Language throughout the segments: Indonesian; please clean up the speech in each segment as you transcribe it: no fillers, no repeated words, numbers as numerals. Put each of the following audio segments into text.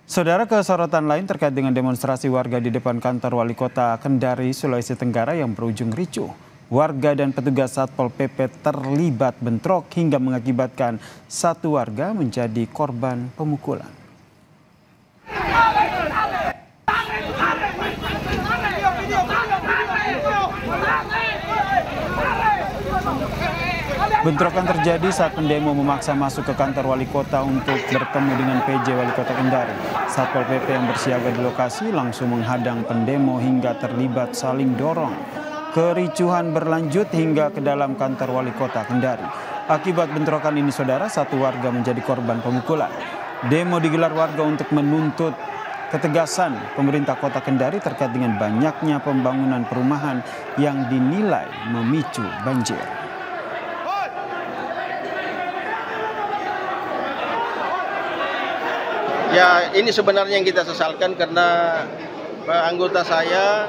Saudara, kesorotan lain terkait dengan demonstrasi warga di depan kantor Wali Kota Kendari, Sulawesi Tenggara yang berujung ricuh. Warga dan petugas Satpol PP terlibat bentrok hingga mengakibatkan satu warga menjadi korban pemukulan. Bentrokan terjadi saat pendemo memaksa masuk ke kantor wali kota untuk bertemu dengan PJ Wali Kota Kendari. Satpol PP yang bersiaga di lokasi langsung menghadang pendemo hingga terlibat saling dorong. Kericuhan berlanjut hingga ke dalam kantor Wali Kota Kendari. Akibat bentrokan ini, saudara, satu warga menjadi korban pemukulan. Demo digelar warga untuk menuntut ketegasan pemerintah Kota Kendari terkait dengan banyaknya pembangunan perumahan yang dinilai memicu banjir. Ya, ini sebenarnya yang kita sesalkan karena anggota saya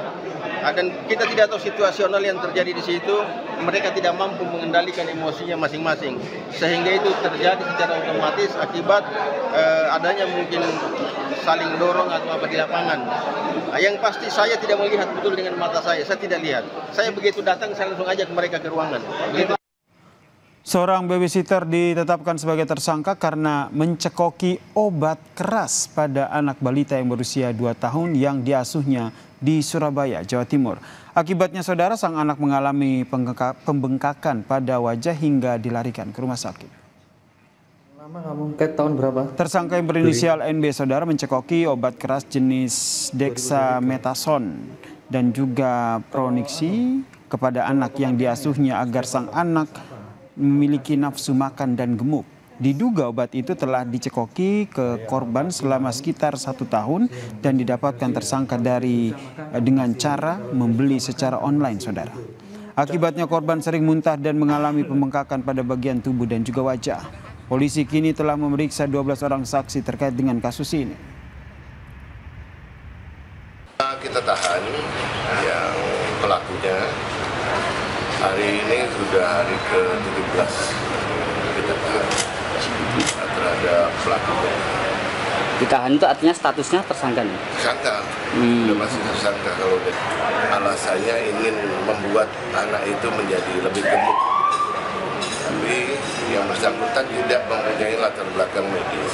kita tidak tahu situasional yang terjadi di situ. Mereka tidak mampu mengendalikan emosinya masing-masing, sehingga itu terjadi secara otomatis akibat adanya mungkin saling dorong atau apa di lapangan. Yang pasti saya tidak melihat betul dengan mata saya tidak lihat. Saya begitu datang saya langsung ajak mereka ke ruangan. Begitu. Seorang babysitter ditetapkan sebagai tersangka karena mencekoki obat keras pada anak balita yang berusia 2 tahun yang diasuhnya di Surabaya, Jawa Timur. Akibatnya, saudara, sang anak mengalami pembengkakan pada wajah hingga dilarikan ke rumah sakit. Lama kamu tahun berapa? Tersangka yang berinisial NB, saudara, mencekoki obat keras jenis dexamethasone dan juga proniksi kepada anak yang diasuhnya agar sang anak memiliki nafsu makan dan gemuk. Diduga obat itu telah dicekoki ke korban selama sekitar 1 tahun dan didapatkan tersangka dengan cara membeli secara online, saudara. Akibatnya korban sering muntah dan mengalami pembengkakan pada bagian tubuh dan juga wajah. Polisi kini telah memeriksa 12 orang saksi terkait dengan kasus ini. Kita tahan yang pelakunya. Hari ini sudah hari ke-17 kita tahan terhadap pelakunya. Ditahan itu artinya statusnya tersangka nih? Tersangka, sudah masih tersangka. Kalau alasannya ingin membuat anak itu menjadi lebih gemuk, tapi yang bersangkutan tidak mempunyai latar belakang medis.